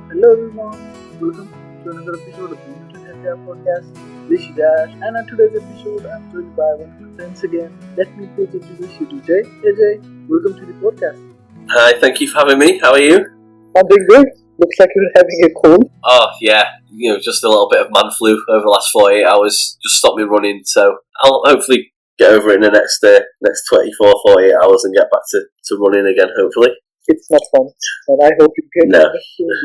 Hello everyone, welcome to another episode of the Newton India podcast. This is Ash, and on today's episode, I'm joined by one of my friends again. Let me please introduce you to Jay. Hey Jay, welcome to the podcast. Hi, thank you for having me. How are you? I'm doing good. Looks like you're having a cold. Oh, yeah, just a little bit of man flu over the last 48 hours. Just stopped me running, so I'll hopefully get over it in the next 24, 48 hours and get back to running again, hopefully. It's not fun, and I hope you get No.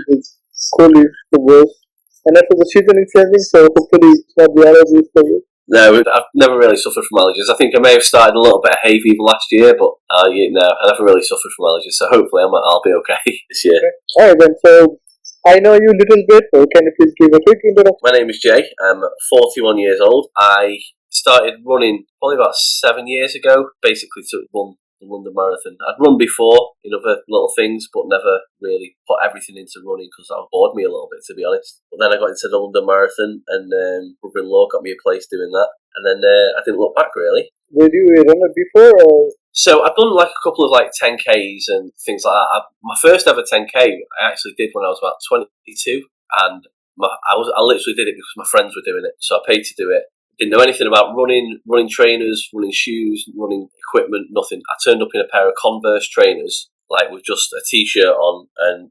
because cold is the worst. And after the season is ending, so hopefully it's not the allergies for you. No, I've never really suffered from allergies. I think I may have started a little bit of hay fever last year, but I never really suffered from allergies. So hopefully I'll be okay this year. Okay. Alright then, so I know you a little bit, so can you please give a quick introduction? My name is Jay. I'm 41 years old. I started running probably about 7 years ago, basically to run the London Marathon. I'd run before in other little things, but never really put everything into running because that bored me a little bit, to be honest. But then I got into the London Marathon, and brother-in-law got me a place doing that, and then I didn't look back really. Were you a runner before, or? So I've done like a couple of like 10Ks and things like that. My first ever 10K I actually did when I was about 22, and I literally did it because my friends were doing it, so I paid to do it. Didn't know anything about running trainers, running shoes, running equipment, nothing. I turned up in a pair of Converse trainers, like with just a t-shirt on, and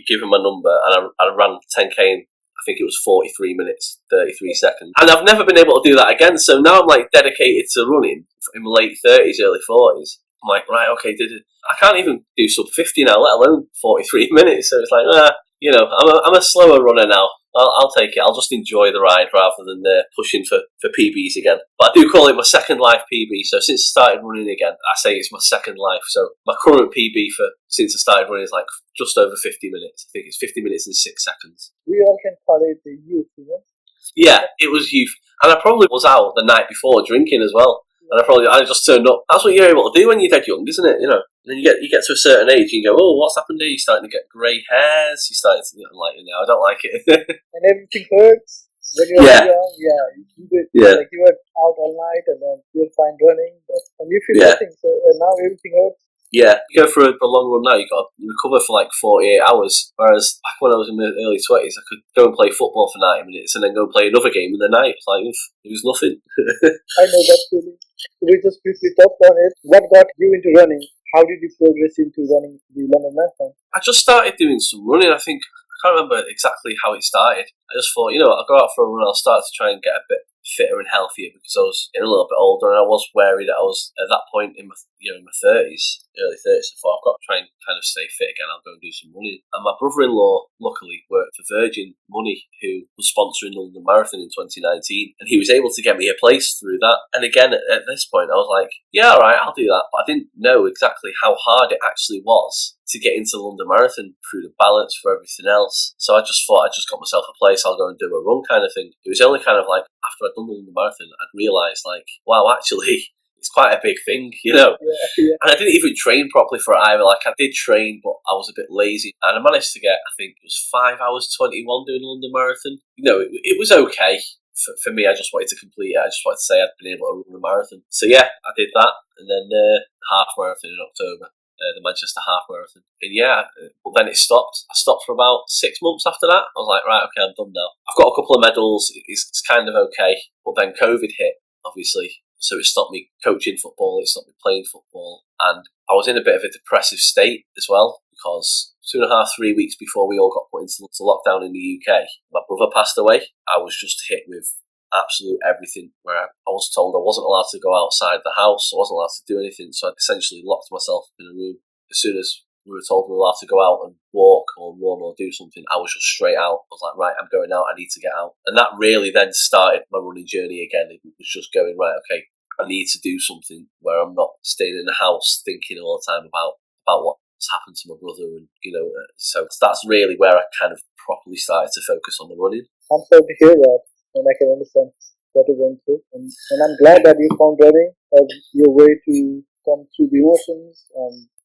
given my number, and I ran 10K in, I think it was 43 minutes, 33 seconds. And I've never been able to do that again, so now I'm like dedicated to running in my late 30s, early 40s. I'm like, right, okay, I can't even do sub 50 now, let alone 43 minutes, so it's like, I'm a slower runner now. I'll take it. I'll just enjoy the ride rather than pushing for PBs again. But I do call it my second life PB. So since I started running again, I say it's my second life. So my current PB since I started running is like just over 50 minutes. I think it's 50 minutes and 6 seconds. We all can call it the youth, you know? Yeah, it was youth. And I probably was out the night before drinking as well. And I just turned up. That's what you're able to do when you're dead young, isn't it? And then you get to a certain age, and you go, oh, what's happened here? You're starting to get grey hairs. You're starting to get like, I don't like it. And everything hurts when you're young. Yeah, you do it. Yeah. Like you were out all night, and then you're fine running, and you feel nothing. So now everything hurts. Yeah, you go for a long run now, you've got to recover for like 48 hours. Whereas back when I was in my early 20s, I could go and play football for 90 minutes and then go and play another game in the night. It's like, it was nothing. I know that feeling. We just briefly talked on it. What got you into running? How did you progress into running the London Marathon? I just started doing some running. I can't remember exactly how it started. I just thought, I'll go out for a run. I'll start to try and get a bit fitter and healthier because I was getting a little bit older, and I was wary that I was at that point in my 30s, early 30s. So I thought I've got to try and kind of stay fit again. I'll go and do some running. And my brother-in-law luckily worked for Virgin Money, who was sponsoring the London Marathon in 2019, and he was able to get me a place through that. And again, at this point, I was like, yeah, all right, I'll do that. But I didn't know exactly how hard it actually was to get into the London Marathon through the balance for everything else. So I just thought I just got myself a place, I'll go and do a run kind of thing. It was only kind of like after I'd done the London Marathon, I'd realised like, wow, actually, it's quite a big thing, Yeah. And I didn't even train properly for it either. Like I did train, but I was a bit lazy. And I managed to get, I think it was 5 hours 21 doing the London Marathon. It was okay. For me, I just wanted to complete it. I just wanted to say I'd been able to run a marathon. So yeah, I did that. And then half marathon in October. The Manchester Half Marathon. And but then it stopped. I stopped for about 6 months after that. I was like, right, okay, I'm done now. I've got a couple of medals. It's kind of okay. But then COVID hit, obviously. So it stopped me coaching football. It stopped me playing football. And I was in a bit of a depressive state as well because 2.5, 3 weeks before we all got put into lockdown in the UK, my brother passed away. I was just hit with absolute everything where I was told I wasn't allowed to go outside the house, I wasn't allowed to do anything, so I essentially locked myself in a room. As soon as we were told we were allowed to go out and walk or run or do something, I was just straight out. I was like, right, I'm going out, I need to get out. And that really then started my running journey again. It was just going, right, okay, I need to do something where I'm not staying in the house thinking all the time about what's happened to my brother, and so that's really where I kind of properly started to focus on the running. I'm sorry to hear that, and I can understand what you went through. And I'm glad that you found running as your way to come through the emotions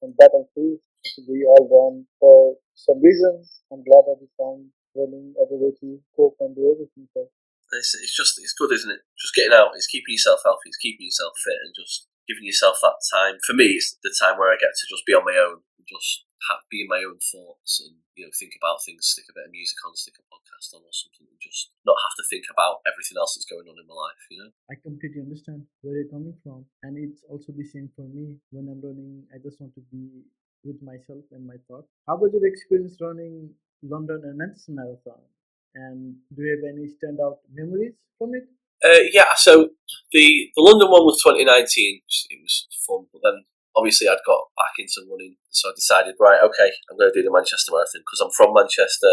and battle through. We all run for some reason. I'm glad that you found running as a way to cope and do everything. So it's good, isn't it? Just getting out, it's keeping yourself healthy, it's keeping yourself fit, and just giving yourself that time. For me, it's the time where I get to just be on my own and just be in my own thoughts and think about things, stick a bit of music on, stick a podcast on or something, and just not have to think about everything else that's going on in my life. I completely understand where you're coming from, and it's also the same for me. When I'm running, I just want to be with myself and my thoughts. How was your experience running London and Manchester Marathon? And do you have any standout memories from it? Yeah, so the London one was 2019. It was fun, but then obviously I'd got back into running, so I decided, right, okay, I'm going to do the Manchester Marathon because I'm from Manchester.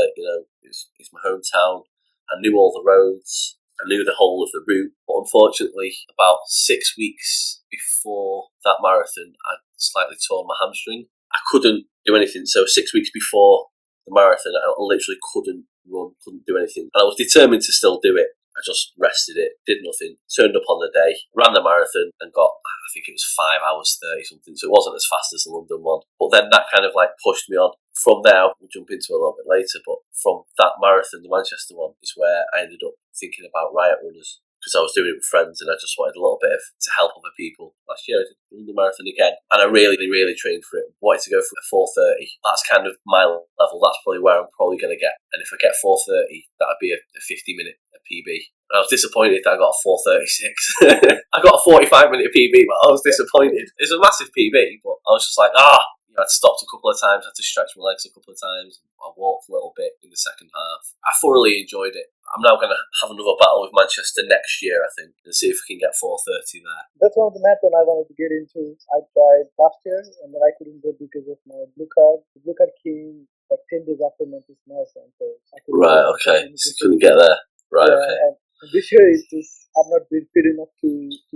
It's my hometown. I knew all the roads. I knew the whole of the route. But unfortunately, about 6 weeks before that marathon, I slightly tore my hamstring. I couldn't do anything. So 6 weeks before the marathon, I literally couldn't run, couldn't do anything, and I was determined to still do it. I just rested it, did nothing, turned up on the day, ran the marathon and got, I think it was 5 hours 30 something, so it wasn't as fast as the London one. But then that kind of like pushed me on. From there, we'll jump into a little bit later, but from that marathon, the Manchester one, is where I ended up thinking about Riot Runners because I was doing it with friends and I just wanted a little bit to help other people. Last year I did the London Marathon again and I really, really trained for it. Wanted to go for a 4:30. That's kind of my level. That's probably where I'm probably going to get. And if I get 4:30, that would be a 50-minute PB. And I was disappointed that I got a 4:36. I got a 45-minute PB, but I was disappointed. It's a massive PB, but I was just like, I'd stopped a couple of times, had to stretch my legs a couple of times. I walked a little bit in the second half. I thoroughly enjoyed it. I'm now going to have another battle with Manchester next year, I think, and see if we can get 4:30 there. That's one of the marathon I wanted to get into. I tried last year, and then I couldn't go because of my blue card. The blue card came like 10 days after Manchester Marathon, so I couldn't. Right, okay. So you couldn't get there. Right, okay. And this year is just I'm not been fit enough to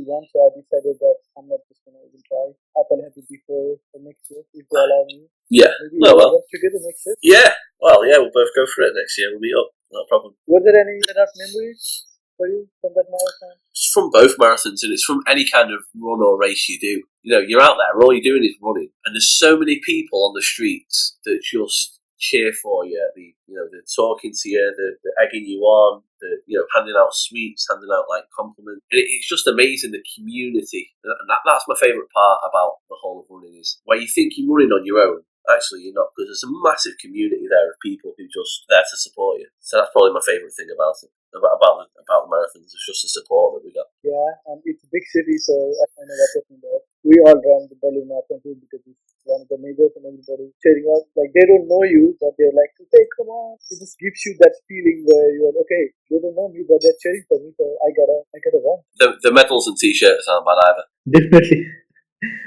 run, so I decided that I'm not just gonna even try. I'll probably have it before the next year if they allow me. Yeah. Maybe we'll run together next year. Yeah. Well, yeah, we'll both go for it next year. We'll meet up. Not a problem. Were there any other memories for you from that marathon? It's from both marathons, and it's from any kind of run or race you do. You're out there, and all you're doing is running, and there's so many people on the streets that just cheer for you. They're talking to you, they're egging you on, they're handing out sweets, handing out like compliments. It's just amazing, the community, and that's my favourite part about the whole of running is where you think you're running on your own. Actually, you're not, because there's a massive community there of people who just there to support you. So that's probably my favourite thing about it, about the marathons. It's just the support that we got. Yeah, and it's a big city, so I know what you're talking about. We all run the Berlin Marathon too because it's one of the majors and everybody cheering up. Like they don't know you, but they're like, "Hey, come on!" It just gives you that feeling where you're okay. They don't know me, but they're cheering for me, so I gotta run. The medals and t-shirts aren't bad either. Definitely.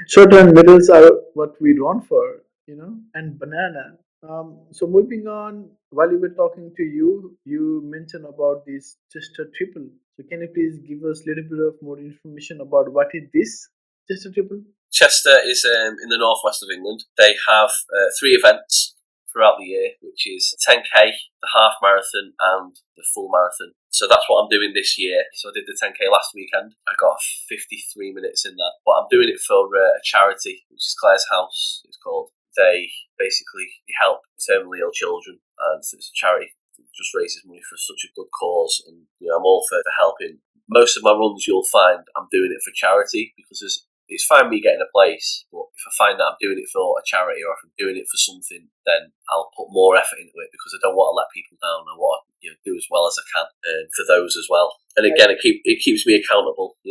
Short-run medals are what we run for, and banana. So moving on, while we were talking to you, you mentioned about this Chester triple. So can you please give us a little bit of more information about what is this Chester triple? Chester is in the northwest of England. They have 3 events throughout the year, which is 10k, the half marathon, and the full marathon. So that's what I'm doing this year. So I did the 10k last weekend. I got 53 minutes in that, but I'm doing it for a charity, which is Claire's House. It's called. They basically help terminally ill children, and it's a charity that just raises money for such a good cause. And I'm all for helping. Most of my runs, you'll find I'm doing it for charity because it's fine me getting a place, but if I find that I'm doing it for a charity or if I'm doing it for something, then I'll put more effort into it because I don't want to let people down. I want to do as well as I can for those as well. And again, it keeps me accountable.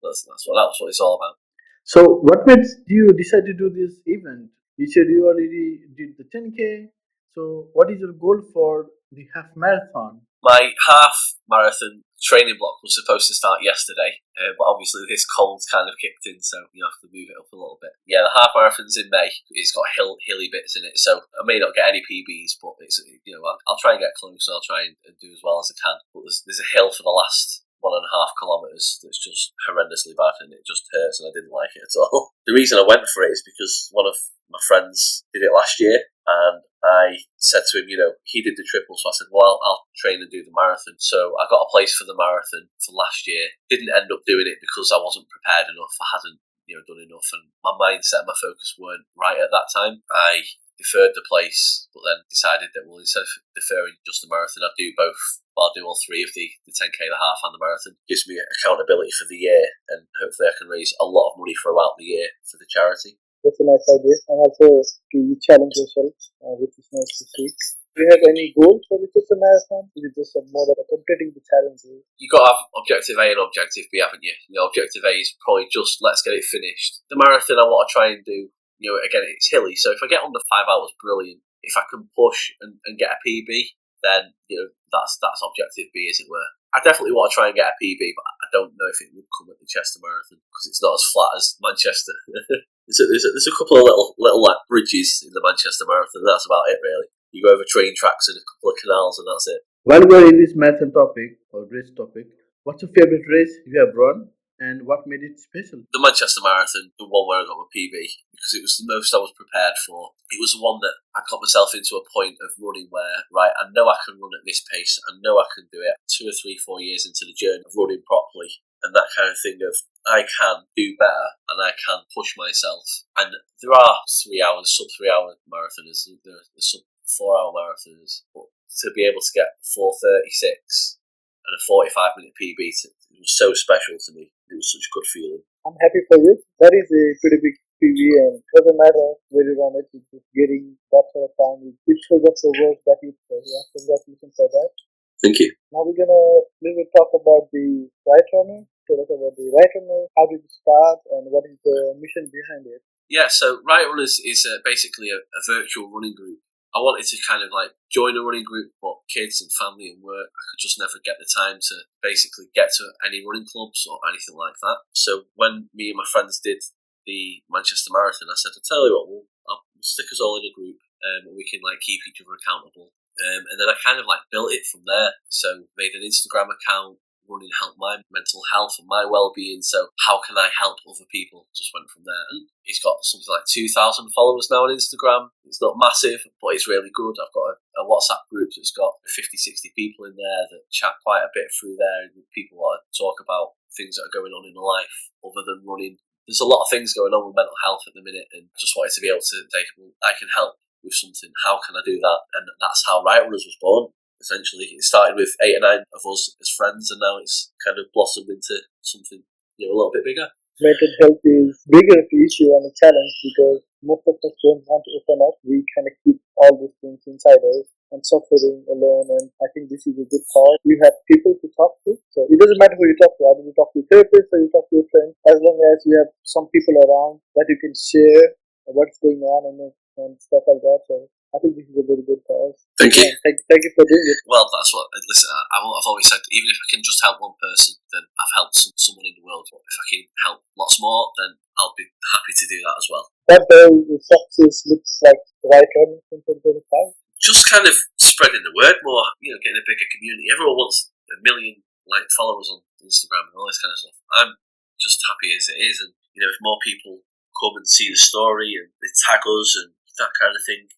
That's what it's all about. So, what made you decide to do this event? You said you already did the 10k. So, what is your goal for the half marathon? My half marathon training block was supposed to start yesterday, but obviously this cold's kind of kicked in, so you have to move it up a little bit. Yeah, the half marathon's in May. It's got hilly bits in it, so I may not get any PBs, but it's I'll try and get close. I'll try and do as well as I can. But there's a hill for the last 1.5 kilometres that's just horrendously bad and it just hurts and I didn't like it at all. The reason I went for it is because one of my friends did it last year and I said to him, he did the triple, so I said, well, I'll train and do the marathon. So I got a place for the marathon for last year. Didn't end up doing it because I wasn't prepared enough. I hadn't done enough and my mindset and my focus weren't right at that time. I deferred the place, but then decided that, well, instead of deferring just the marathon, I'd do both. I'll do all 3 of the 10k, the half, and the marathon. Gives me accountability for the year, and hopefully I can raise a lot of money throughout the year for the charity. That's a nice idea. And also to challenge yourself, which is nice to see. Do you have any goals for the Sister Marathon? Is it just more about completing the challenges? You've got to have objective A and objective B, haven't you? Objective A is probably just let's get it finished. The marathon I want to try and do, again, it's hilly, so if I get under 5 hours, brilliant. If I can push and get a PB, then that's objective B, as it were. I definitely want to try and get a PB, but I don't know if it would come at the Chester Marathon because it's not as flat as Manchester. there's a couple of little like bridges in the Manchester Marathon. That's about it, really. You go over train tracks and a couple of canals, and that's it. While we're in this marathon topic or race topic, what's your favorite race you have run and what made it special? The Manchester Marathon, the one where I got my PB, because it was the most I was prepared for. It was the one that I got myself into a point of running where, right, I know I can run at this pace, I know I can do it 2 or 3, 4 years into the journey of running properly, and that kind of thing of, I can do better and I can push myself. And there are 3 hours, sub 3 hour marathoners, there's sub 4 hour marathoners, but to be able to get 4:36 and a 45-minute PB, it was so special to me. It was such a good feeling. I'm happy for you. That is a pretty big PB, and it doesn't matter where you run it, it's just getting that sort of time. It shows up the work that you play. Yeah, congratulations for that. Thank you. Now we're gonna talk about the Riot Runners. Tell us about the Riot Runners. How did it start, and what is the mission behind it? Yeah, so Riot Runners is basically a virtual running group. I wanted to kind of like join a running group, but kids and family and work, I could just never get the time to basically get to any running clubs or anything like that. So when me and my friends did the Manchester Marathon, I said, I tell you what, I'll stick us all in a group and we can like keep each other accountable. And then I kind of like built it from there. So made an Instagram account, running helped my mental health and my well-being, so how can I help other people? Just went from there, and it's got something like 2,000 followers now on Instagram. It's not massive, but it's really good. I've got a WhatsApp group that's got 50, 60 people in there that chat quite a bit through there, and people want to talk about things that are going on in life other than running. There's a lot of things going on with mental health at the minute, and just wanted to be able to say, well, I can help with something. How can I do that? And that's how Riot Runners was born. Essentially, it started with 8 or 9 of us as friends, and now it's kind of blossomed into something a little bit bigger. Mental health is bigger issue and a challenge because most of us don't want to open up. We kind of keep all these things inside us and suffering alone. And I think this is a good cause. You have people to talk to, so it doesn't matter who you talk to. Either you talk to a therapist or you talk to a friend. As long as you have some people around that you can share what's going on and stuff like that. So I think this is a very good cause. Thank you. Thank you for doing it. Well, that's what. Listen, I've always said, even if I can just help one person, then I've helped someone in the world. But if I can help lots more, then I'll be happy to do that as well. What the success looks like right on in 2025? Just kind of spreading the word more. Getting a bigger community. Everyone wants a million followers on Instagram and all this kind of stuff. I'm just happy as it is, and if more people come and see the story and they tag us and that kind of thing,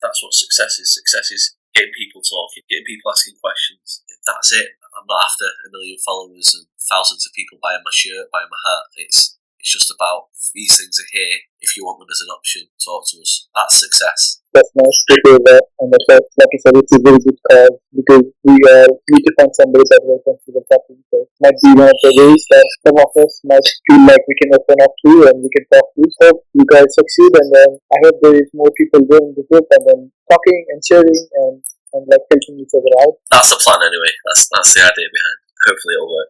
that's what success is. Success is getting people talking, getting people asking questions. That's it. I'm not after a million followers and thousands of people buying my shirt, buying my hat. It's just about these things are here. If you want them as an option, talk to us. That's success. That's nice to hear that. And like I said, it's a very good cause because we need to find somebody that will consider talking. So it might be one of the ways that some of us might feel like we can open up to and we can talk to. So you guys succeed, and then I hope there is more people joining the group and then talking and sharing and like helping each other out. That's the plan anyway. That's the idea behind it. Hopefully it'll work.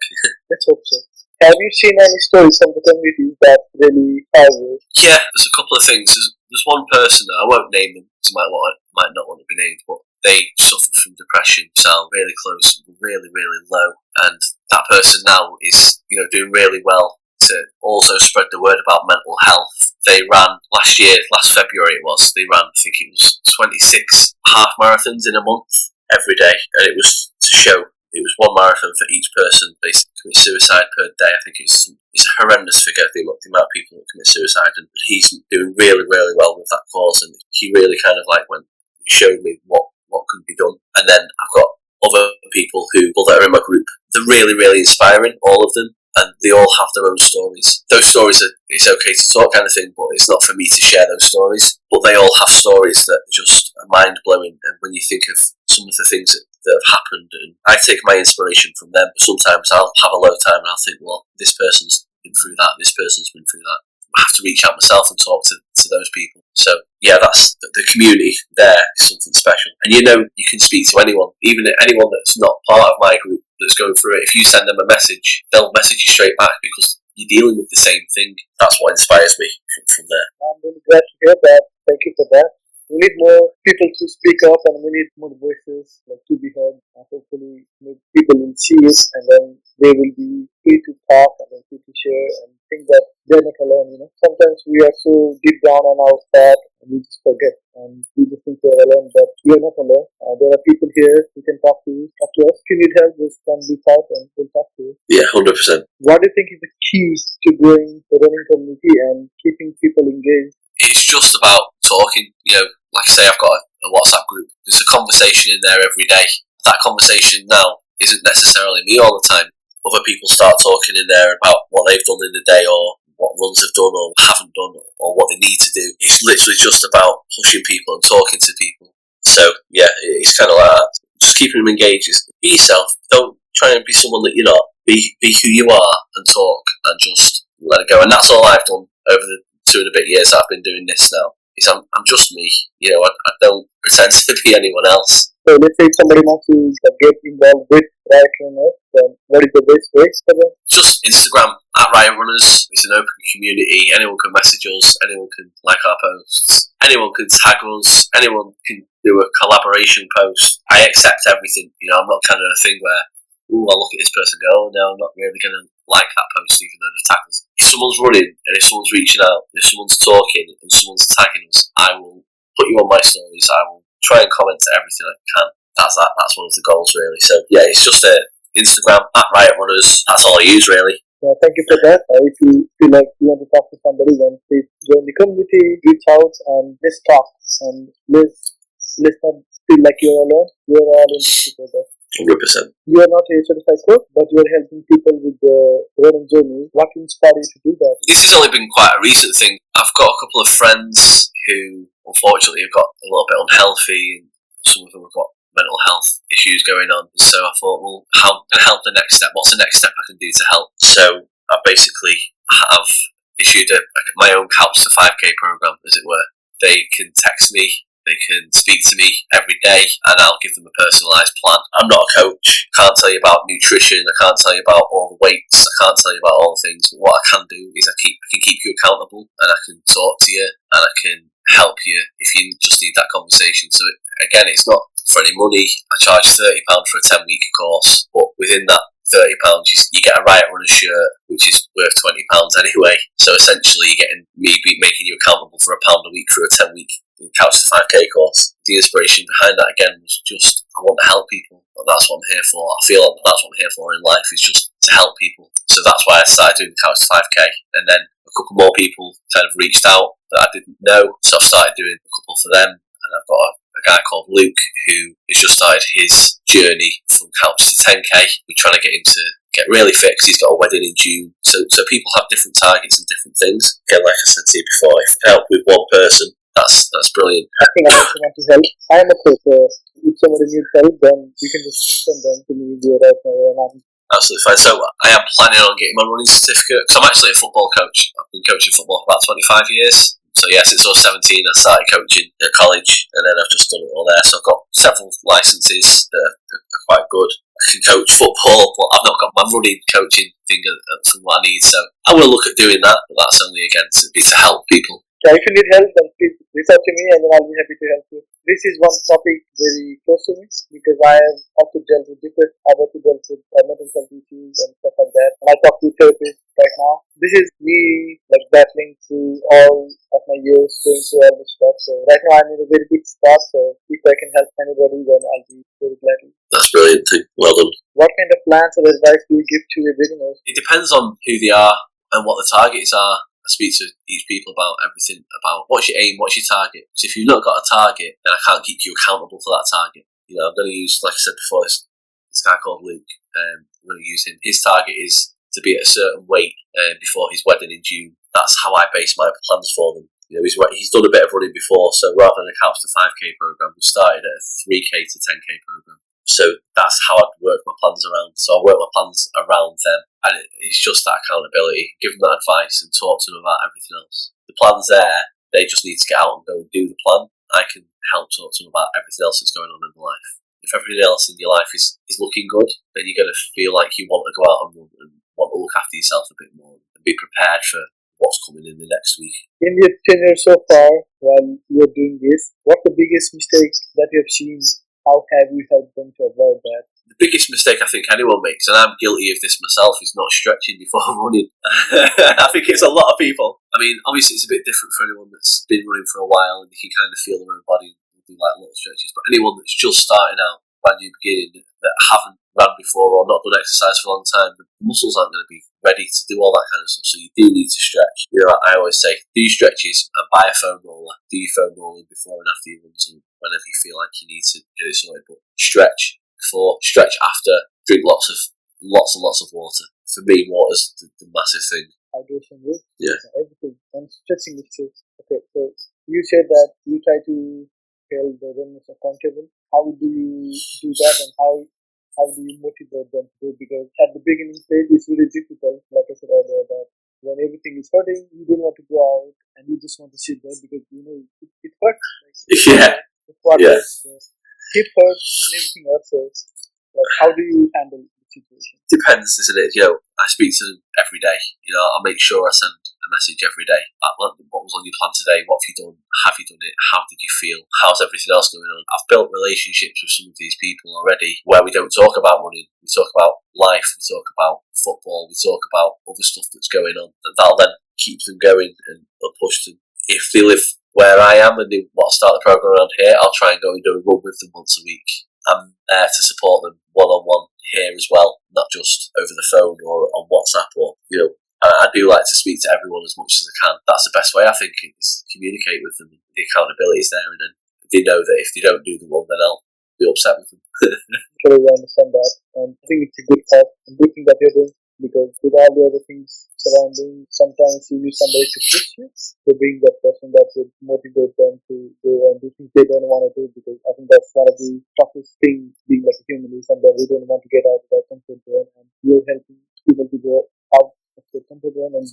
Let's hope so. Have you seen any stories from the community that really inspire you? Yeah, there's a couple of things. There's one person, I won't name them because might not want to be named, but they suffered from depression, so really close, really, really low. And that person now is, doing really well to also spread the word about mental health. They ran last February it was, they ran, I think it was 26 half marathons in a month every day. And it was to show, it was one marathon for each person basically commit suicide per day. I think it's a horrendous figure, the amount of people that commit suicide, and he's doing really, really well with that cause, and he really kind of showed me what can be done. And then I've got other people that are in my group. They're really, really inspiring, all of them, and they all have their own stories. Those stories it's okay to talk kind of thing, but it's not for me to share those stories. But they all have stories that just are mind-blowing, and when you think of some of the things that have happened, and I take my inspiration from them. Sometimes I'll have a low time and I'll think, well, this person's been through that, this person's been through that. have to reach out myself and talk to those people. So yeah, that's the community there is something special. And you can speak to anyone, even anyone that's not part of my group that's going through it. If you send them a message, they'll message you straight back because you're dealing with the same thing. That's what inspires me from there. I'm really glad to hear that. Thank you for that. We need more people to speak up, and we need more voices to be heard. And hopefully, people will see it, and then they will be free to talk and then free to share and think that they're not alone. Sometimes we are so deep down on our thought, and we just forget, and we just think we're alone. But we are not alone. There are people here who can talk to you. Talk to us. If you need help, just come reach out, and we'll talk to you. Yeah, 100%. What do you think is the key to growing the running community and keeping people engaged? It's just about talking. Like I say, I've got a WhatsApp group. There's a conversation in there every day. That conversation now isn't necessarily me all the time. Other people start talking in there about what they've done in the day or what runs have done or haven't done or what they need to do. It's literally just about pushing people and talking to people. So yeah, it's kind of like that. Just keeping them engaged. Be yourself. Don't try and be someone that you're not. Be who you are and talk and just let it go. And that's all I've done over the 2 and a bit years I've been doing this now. Is I'm just me. I don't pretend to be anyone else. So let's say somebody wants to get involved with Riot Runners, then what is the best way for them? Just Instagram at Riot Runners. It's an open community. Anyone can message us. Anyone can like our posts. Anyone can tag us. Anyone can do a collaboration post. I accept everything. I'm not kind of a thing where, I'll look at this person and go, oh no, I'm not really going to like that post even though they've tagged us. If someone's running and if someone's reaching out, if someone's talking and someone's tagging us, I will put you on my stories. I will try and comment to everything I can. That's one of the goals really. So yeah, it's just Instagram at Riot Runners. That's all I use really. Thank you for that. If you feel like you want to talk to somebody, then please join the community, reach out, and let's talk. And let's not feel like you're alone. We're all in this together. 100%. You are not a certified coach, but you are helping people with the running journey. What inspired you to do that? This has only been quite a recent thing. I've got a couple of friends who unfortunately have got a little bit unhealthy, and some of them have got mental health issues going on. So I thought, well, how can I help the next step? What's the next step I can do to help? So I basically have issued my own Couch to 5K program, as it were. They can text me. They can speak to me every day and I'll give them a personalised plan. I'm not a coach. I can't tell you about nutrition. I can't tell you about all the weights. I can't tell you about all the things. But what I can do is I can keep you accountable and I can talk to you and I can help you if you just need that conversation. So again, it's not for any money. I charge £30 for a 10-week course, but within that £30, you get a Riot Runners shirt, which is worth £20 anyway. So essentially, you're getting me making you accountable for £1 a week for a 10-week Couch to 5K course. The inspiration behind that again was just I want to help people. And that's what I'm here for. I feel like that's what I'm here for in life is just to help people. So that's why I started doing the Couch to 5K, and then a couple more people kind of reached out that I didn't know, so I've started doing a couple for them. And I've got a guy called Luke who has just started his journey from Couch to 10K. We're trying to get really fit because he's got a wedding in June. So people have different targets and different things. Again, like I said to you before, if I help with one person, that's brilliant. I think I also want to help. I am a coach. If somebody needs help, then we can just send them to me via right now. Absolutely fine. So I am planning on getting my running certificate. So I'm actually a football coach. I've been coaching football for about 25 years. So yeah, since I was 17, I started coaching at college, and then I've just done it all there. So I've got several licenses that are quite good. I can coach football, but I've not got my running coaching thing from what I need. So I will look at doing that, but that's only again to help people. Yeah, if you need help, then please reach out to me and then I'll be happy to help you. This is one topic very close to me because I have also dealt with depression, I've also dealt with mental health issues and stuff like that. And I talk to therapists right now. This is me battling through all of my years, going through all this stuff. So right now I'm in a very big spot, so if I can help anybody, then I'll be very glad. That's brilliant. Well done. What kind of plans or advice do you give to your beginners? It depends on who they are and what the targets are. I speak to each people about everything, about what's your aim, what's your target. So if you've not got a target, then I can't keep you accountable for that target. I'm going to use, like I said before, this guy called Luke. I'm going to use him. His target is to be at a certain weight before his wedding in June. That's how I base my plans for them. He's done a bit of running before, so rather than a Couch to 5K program, we started at a 3K to 10K program. So that's how I'd work my plans around. So I work my plans around them, and it's just that accountability. Give them that advice and talk to them about everything else. The plan's there; they just need to get out and go and do the plan. I can help talk to them about everything else that's going on in their life. If everything else in your life is looking good, then you're going to feel like you want to go out and run and want to look after yourself a bit more and be prepared for what's coming in the next week. In your tenure so far, while you're doing this, what's the biggest mistake that you have seen? How have you helped them to avoid that? The biggest mistake I think anyone makes, and I'm guilty of this myself, is not stretching before running. I think it's a lot of people. I mean, obviously it's a bit different for anyone that's been running for a while and you can kind of feel their own body and do like little stretches. But anyone that's just starting out, brand new beginning, that haven't ran before or not done exercise for a long time, the muscles aren't going to be ready to do all that kind of stuff. So you do need to stretch. You know, I always say, do stretches and buy a foam roller. Do your foam rolling before and after your runs and whenever you feel like you need to get it sorted. But stretch before, stretch after, drink lots and lots of water. For me, water's the massive thing. Hydration, yes? Yeah. Everything. And stretching is too. Okay, so you said that you try to hold the runners accountable. How do you do that, and how do you motivate them to do it? Because at the beginning stage, it's really difficult. Like I said earlier, that when everything is hurting, you don't want to go out and you just want to sit there because you know it hurts. Yeah. The product, Yeah. hip hurts and everything else. Like, how do you handle the situation? Depends, isn't it? You know, I speak to them every day. You know, I make sure I send a message every day. Like, what was on your plan today? What have you done? Have you done it? How did you feel? How's everything else going on? I've built relationships with some of these people already where we don't talk about running. We talk about life. We talk about football. We talk about other stuff that's going on. That'll then keep them going and push them. If they live where I am and they want to start the program around here, I'll try and go and do a run with them once a week. I'm there to support them one-on-one here as well, not just over the phone or on WhatsApp or, you know, I do like to speak to everyone as much as I can. That's the best way, I think, is communicate with them. The accountability is there, and then they know that if they don't do the one, then I'll be upset with them. Sure, I understand that, and I think it's a good cause and good thing that you're doing, because with all the other things surrounding, sometimes you need somebody to push you, to being that person that would motivate them to go and do things they don't want to do, because I think that's one of the toughest things being like a human is sometimes we don't want to get out of our comfort zone, and you're helping people to go out of their comfort zone and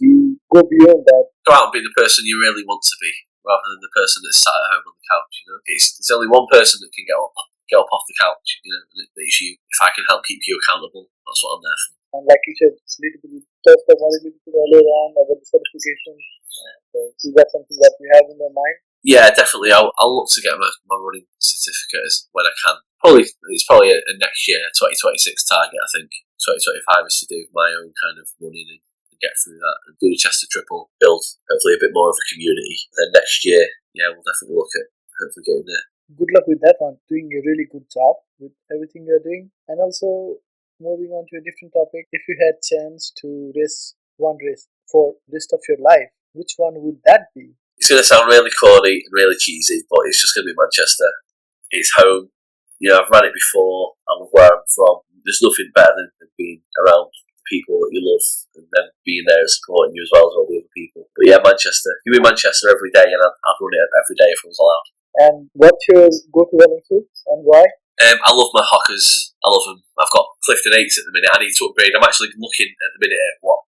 go beyond that. Go out and be the person you really want to be, rather than the person that's sat at home on the couch. You know, there's only one person that can get up off the couch. You know, and it's you. If I can help keep you accountable, that's what I'm there for. And like you said, a little bit just I wanted to do earlier on about the certification. Is that something that you have in your mind? Yeah, definitely. I'll look to get my running certificate when I can. It's probably a next year 2026 target. I think 2025 is to do my own kind of running and get through that and do the Chester Triple, build hopefully a bit more of a community. And then next year, yeah, we'll definitely look at hopefully getting there. Good luck with that one. Doing a really good job with everything you're doing, and also moving on to a different topic. If you had chance to race one race for the rest of your life, which one would that be? It's going to sound really corny and really cheesy, but it's just going to be Manchester. It's home. You know, I've ran it before. I love where I'm from. There's nothing better than being around people that you love and then being there and supporting you as well as all the other people. But yeah, Manchester. Give me Manchester every day, and I'd run it every day if it was allowed. And what's your go-to running shoes and why? I love my Hockers. I love them. I've got Clifton 8s at the minute. I need to upgrade. I'm actually looking at the minute at what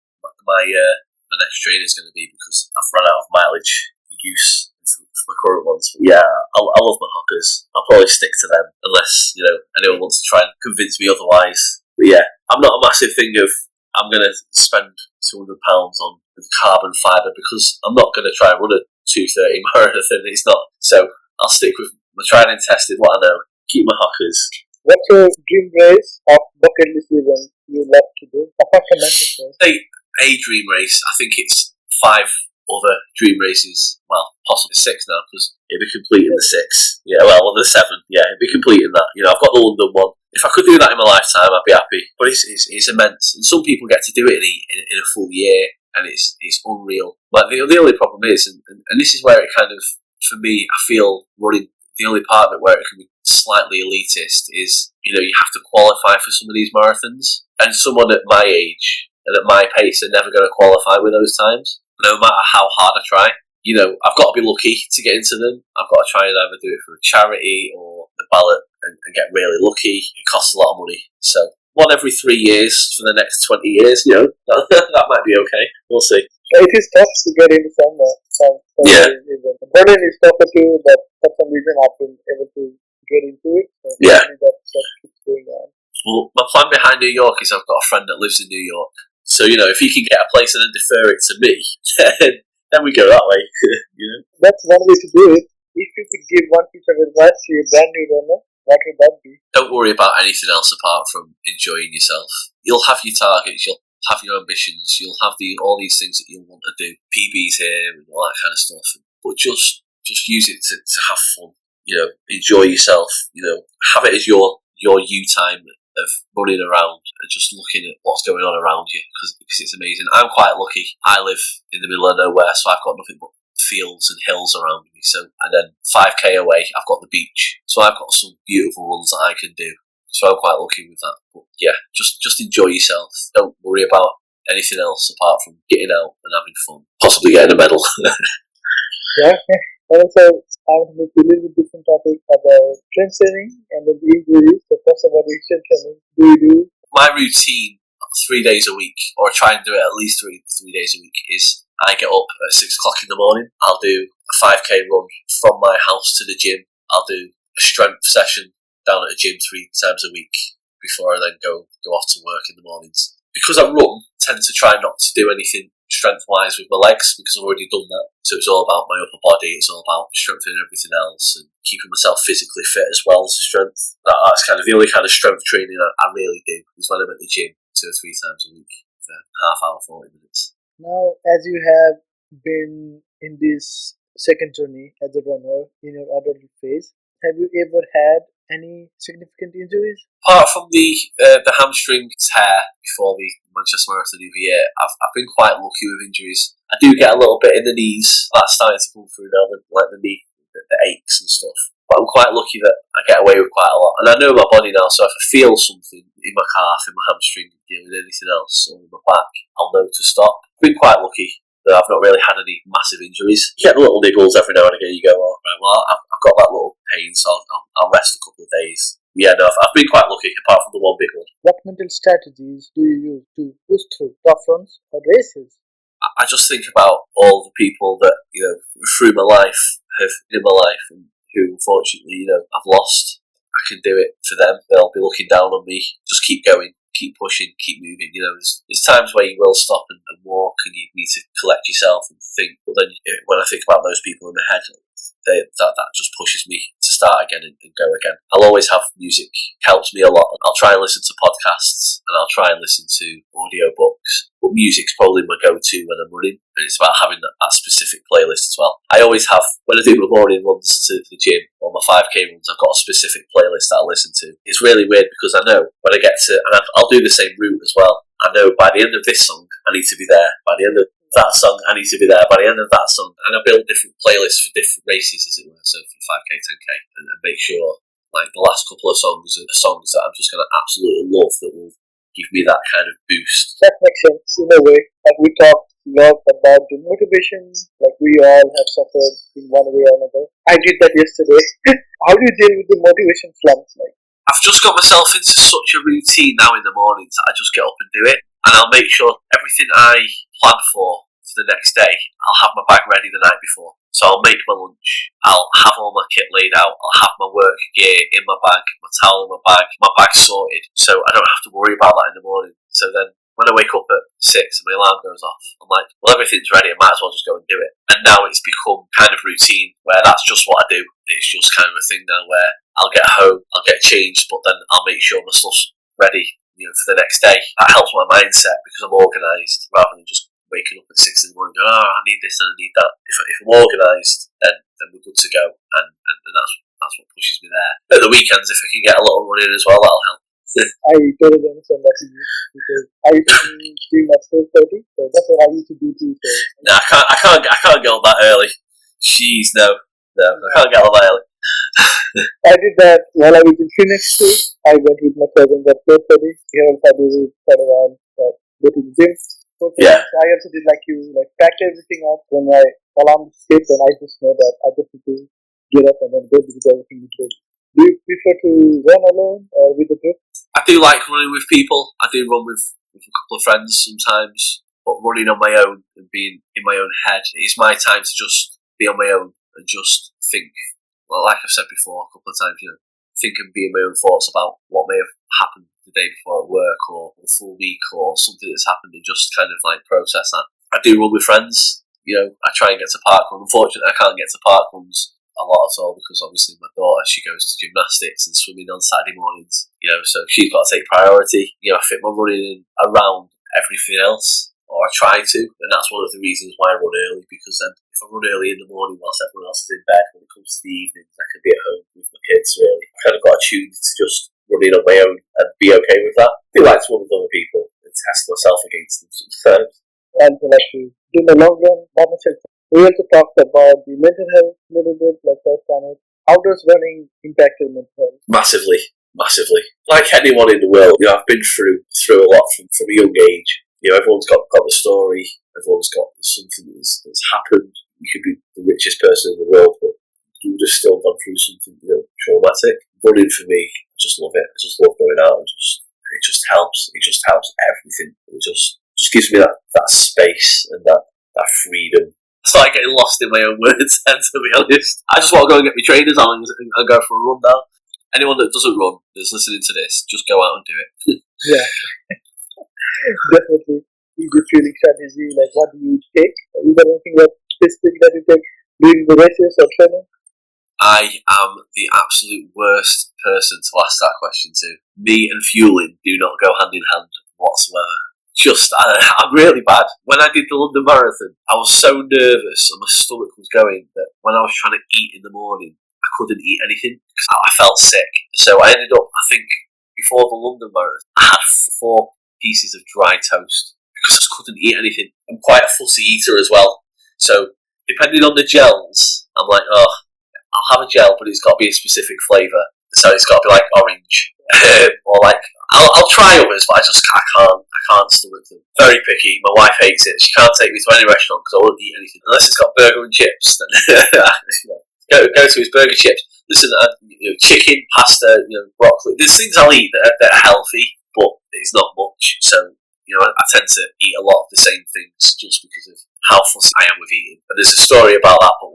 my next trainer is going to be, because I've run out of mileage use for my current ones. But yeah, I love my Hockers. I'll probably stick to them unless, you know, anyone wants to try and convince me otherwise. But yeah, I'm not a massive thing of I'm going to spend £200 on carbon fibre, because I'm not going to try and run a 230 marathon. It's not. So I'll stick with my tried and tested, what I know. Keep my Hockers. What's your dream race of bucket list event you love to do? Apart from Manchester. A dream race. I think it's 5 other dream races. Well, possibly 6 now, because it'd be complete in the 6. Yeah, well, the 7. Yeah, it'd be complete in that. You know, I've got the London one. If I could do that in my lifetime, I'd be happy. But it's immense, and some people get to do it in a full year, and it's unreal. But the only problem is, and this is where it kind of, for me, I feel running. The only part of it where it can be slightly elitist is, you know, you have to qualify for some of these marathons, and someone at my age and at my pace are never going to qualify with those times, no matter how hard I try. You know, I've got to be lucky to get into them. I've got to try and either do it for a charity or the ballot and get really lucky. It costs a lot of money. So one every 3 years for the next 20 years, that might be okay. We'll see. It is tough to get into some Yeah. Berlin is tougher too, but for some reason I've been able to get into it. So Yeah. that keeps going on. Well, my plan behind New York is I've got a friend that lives in New York. So, if he can get a place and then defer it to me, then we go that way. That's one way to do it. If you could give one piece of advice to your brand new runner, what would that be? Don't worry about anything else apart from enjoying yourself. You'll have your targets, you'll have your ambitions, you'll have all these things that you'll want to do, PBs here and all that kind of stuff. But just use it to have fun. Enjoy yourself. Have it as your you time of running around and just looking at what's going on around you because it's amazing. I'm quite lucky. I live in the middle of nowhere, so I've got nothing but fields and hills around me. So, and then 5k away, I've got the beach. So I've got some beautiful runs that I can do. So I'm quite lucky with that. But yeah, just enjoy yourself. Don't worry about anything else apart from getting out and having fun. Possibly getting a medal. Yeah. And also, I want to make a little different topic about strength training and the injuries. So first of all, the strength training. Do you do? My routine 3 days a week, or try and do it at least three days a week, is I get up at 6 o'clock in the morning. I'll do a 5k run from my house to the gym. I'll do a strength session down at a gym 3 times a week before I then go off to work in the mornings. Because I run, I tend to try not to do anything strength-wise with my legs because I've already done that. So it's all about my upper body, it's all about strengthening everything else and keeping myself physically fit as well as the strength. That's kind of the only kind of strength training I really do is when I'm at the gym 2 or 3 times a week for half hour, 40 minutes. Now, as you have been in this second journey as a runner in your adult phase, have you ever had any significant injuries? Apart from the hamstring tear before the Manchester Marathon of the year, I've been quite lucky with injuries. I do get a little bit in the knees. That's starting to come through now, like the knee, the aches and stuff. But I'm quite lucky that I get away with quite a lot. And I know my body now, so if I feel something in my calf, in my hamstring, with anything else, or in my back, I'll know to stop. I've been quite lucky that I've not really had any massive injuries. You get little niggles every now and again. You go, oh, right, well, I've got that little pain, so I'll rest a couple of days. Yeah, no, I've been quite lucky, apart from the one big one. What mental strategies do you use to push through tough runs or races? I just think about all the people that through my life have in my life and who unfortunately I've lost. I can do it for them. They'll be looking down on me. Just keep going. Keep pushing, keep moving. There's times where you will stop and walk, and you need to collect yourself and think. But then, when I think about those people in my head, that just pushes me to start again and go again. I'll always have music. Helps me a lot. I'll try and listen to podcasts, and I'll try and listen to audio books. But music's probably my go-to when I'm running, and it's about having that specific playlist as well. I always have, when I do my morning runs to the gym or my 5k runs, I've got a specific playlist that I listen to. It's really weird because I know when I get to, and I'll do the same route as well. I know by the end of this song, I need to be there. By the end of that song, I need to be there. By the end of that song, and I build different playlists for different races, as it were. So for 5k, 10k, and make sure like the last couple of songs are songs that I'm just going to absolutely love that will give me that kind of boost. That makes sense in a way. Like we talked a lot about the motivation, like we all have suffered in one way or another. I did that yesterday. How do you deal with the motivation slumps? Like, I've just got myself into such a routine now in the mornings that I just get up and do it, and I'll make sure everything I plan for the next day, I'll have my bag ready the night before. So I'll make my lunch, I'll have all my kit laid out, I'll have my work gear in my bag, my towel in my bag sorted, so I don't have to worry about that in the morning. So then when I wake up at 6 and my alarm goes off, I'm like, well, everything's ready, I might as well just go and do it. And now it's become kind of routine where that's just what I do. It's just kind of a thing now where I'll get home, I'll get changed, but then I'll make sure my stuff's ready for the next day. That helps my mindset because I'm organised rather than just waking up at 6 in the morning going, I need this and I need that. If I'm organised, then we're good to go, and that's what pushes me there. At the weekends, if I can get a little run in as well, that'll help. I totally understand that because I used to do my 4:30, so that's what I used to do too. So No, I can't get up that early. Jeez, no, I can't get up that early. I did that while I was in Phoenix too. I went with my cousins at 4:30. Here also I did it around go to the gym. Yeah. I also did like you, like pack everything up when my alarm hits, and I just know that I just need to get up and then go because everything is good. Do you prefer to run alone or with a group? I do like running with people. I do run with a couple of friends sometimes, but running on my own and being in my own head, it's my time to just be on my own and just think. Well, like I've said before a couple of times, think and be in my own thoughts about what may have happened the day before at work or the full week or something that's happened and just kind of like process that. I do run with friends. I try and get to park runs. Unfortunately, I can't get to park runs a lot at all because obviously my daughter, she goes to gymnastics and swimming on Saturday mornings, so she's got to take priority. I fit my running around everything else, or I try to, and that's one of the reasons why I run early, because then if I run early in the morning whilst everyone else is in bed, when it comes to the evenings I can be at home with my kids really. I kind of got to choose to just running on my own and be okay with that. I do like to run with other people and test myself against them sometimes. And like to do the long run, not much. We also talked about the mental health a little bit, like first on it. How does running impact your mental health? Massively. Like anyone in the world, I've been through a lot from a young age. Everyone's got the story. Everyone's got something that's happened. You could be the richest person in the world, but you would have still gone through something traumatic. Running for me, I just love it. I just love going out and it just helps. It just helps everything. It just gives me that space and that freedom. I started getting lost in my own words then, to be honest. I just want to go and get my trainers on and go for a run now. Anyone that doesn't run, that's listening to this, just go out and do it. Yeah, definitely. Easy fueling strategy, like what do you take? Is there anything specific that you take during the races or training? I am the absolute worst person to ask that question to. Me and fueling do not go hand in hand whatsoever. I'm really bad. When I did the London Marathon, I was so nervous and my stomach was going that when I was trying to eat in the morning, I couldn't eat anything because I felt sick. So I ended up, I think, before the London Marathon, I had 4 pieces of dry toast because I just couldn't eat anything. I'm quite a fussy eater as well. So depending on the gels, I'm like, I'll have a gel, but it's got to be a specific flavour. So it's got to be like orange. Or like, I'll try others, but I can't stomach them. Very picky. My wife hates it. She can't take me to any restaurant because I won't eat anything unless it's got burger and chips. Then go to his burger chips. Listen, chicken, pasta, broccoli. There's things I'll eat that are healthy, but it's not much. So I tend to eat a lot of the same things just because of how fussy I am with eating. And there's a story about that, but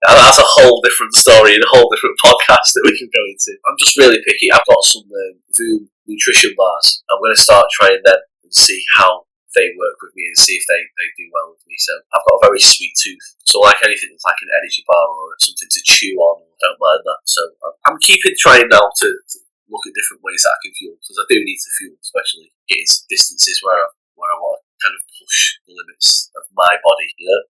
that's a whole different story and a whole different podcast that we can go into. I'm just really picky. I've got some Zoom nutrition bars. I'm going to start trying them and see how they work with me and see if they do well with me. So I've got a very sweet tooth. So like anything that's like an energy bar or something to chew on, I don't mind that. So I'm trying now to look at different ways that I can fuel, because I do need to fuel, especially getting to distances where I want to kind of push the limits of my body,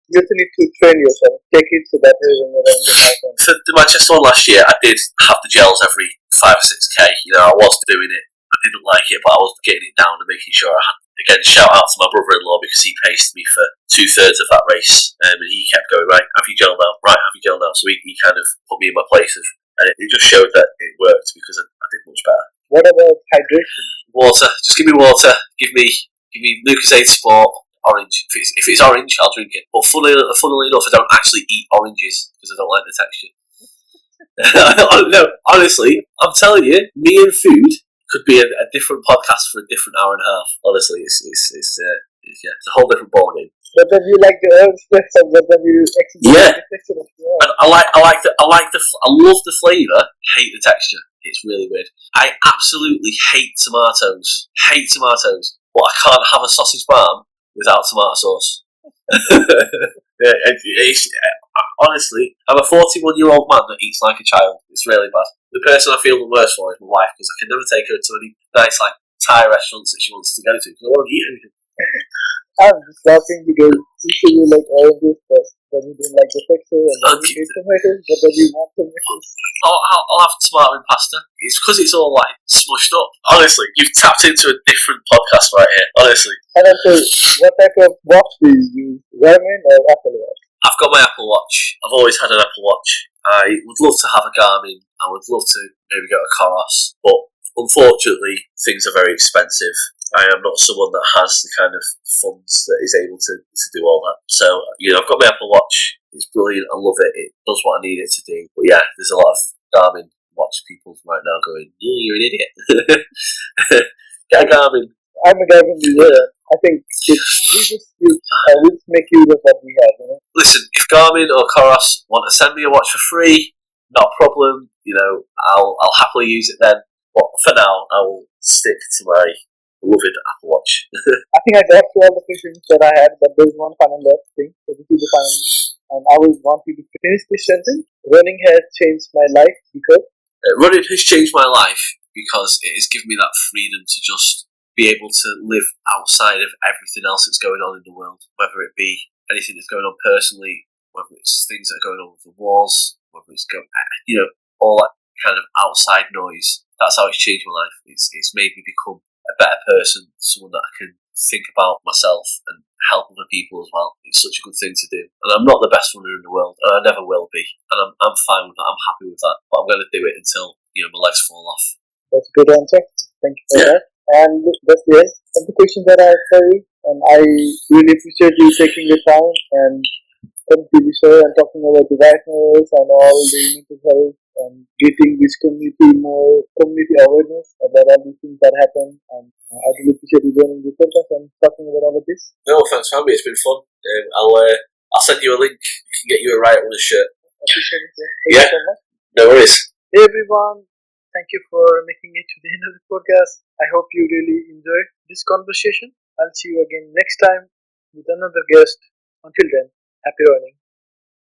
You also need to train yourself, take it to that way when you're around the marathon. For the Manchester one last year, I did have the gels every 5 or 6k. I was doing it. I didn't like it, but I was getting it down and making sure I had. Again, shout out to my brother-in-law because he paced me for 2/3 of that race, and he kept going, right, have your gel now, right, have your gel now. So he kind of put me in my place, and it just showed that it worked because I did much better. What about hydration? Water. Just give me water. Give me Lucozade Sport orange. If it's orange, I'll drink it. But funnily enough, I don't actually eat oranges because I don't like the texture. No, honestly, I'm telling you, me and food could be a different podcast for a different hour and a half. Honestly, it's a whole different ballgame. But then you like the herbs, but then you Yeah. the texture of the And I love the flavour, hate the texture. It's really weird. I absolutely hate tomatoes. But I can't have a sausage barm without tomato sauce. Honestly, I'm a 41-year-old man that eats like a child. It's really bad. The person I feel the worst for is my wife, because I can never take her to any nice like Thai restaurants that she wants to go to because I won't eat anything. I'm just laughing because usually like oranges, but then you don't like the texture, and then you hate tomatoes, but then you want tomatoes. I'll have tomato and pasta. It's because it's all like smushed up. Honestly, you've tapped into a different podcast right here. Honestly. And also, what type of watch do you use? Garmin or Apple Watch? I've got my Apple Watch. I've always had an Apple Watch. I would love to have a Garmin. I would love to maybe get a Coros, but unfortunately, things are very expensive. I am not someone that has the kind of funds that is able to do all that. So, I've got my Apple Watch. It's brilliant. I love it. It does what I need it to do. But yeah, there's a lot of Garmin watch people right now going, yeah, you're an idiot. Get a Garmin. I'm a Garmin user. I think we just make use of what we have. Listen, if Garmin or Coros want to send me a watch for free, not a problem. I'll happily use it then. But for now, I will stick to my beloved Apple Watch. I think I got through all the questions that I had, but there's one final last thing. So this is the final, and I will want you to finish this sentence. Running has changed my life because. Running has changed my life because it has given me that freedom to just be able to live outside of everything else that's going on in the world, whether it be anything that's going on personally, whether it's things that are going on with the wars, whether it's all that kind of outside noise. That's how it's changed my life. It's made me become a better person, someone that I can think about myself and help other people as well. It's such a good thing to do. And I'm not the best runner in the world, and I never will be. And I'm fine with that. I'm happy with that. But I'm going to do it until my legs fall off. That's a good answer. Thank you for that. And that's the end of the question that I have for you. And I really appreciate you taking the time and coming to the show and talking about the Riot Runners and all the mental health and getting this community awareness about all these things that happen. And I really appreciate you joining the podcast and talking about all of this. No, thanks for having me. It's been fun. I'll send you a link. You can get you a Riot Runners shirt. I appreciate it. Thank Yeah. you so much. No worries. Hey everyone. Thank you for making it to the end of the podcast. I hope you really enjoyed this conversation. I'll see you again next time with another guest. Until then, happy running.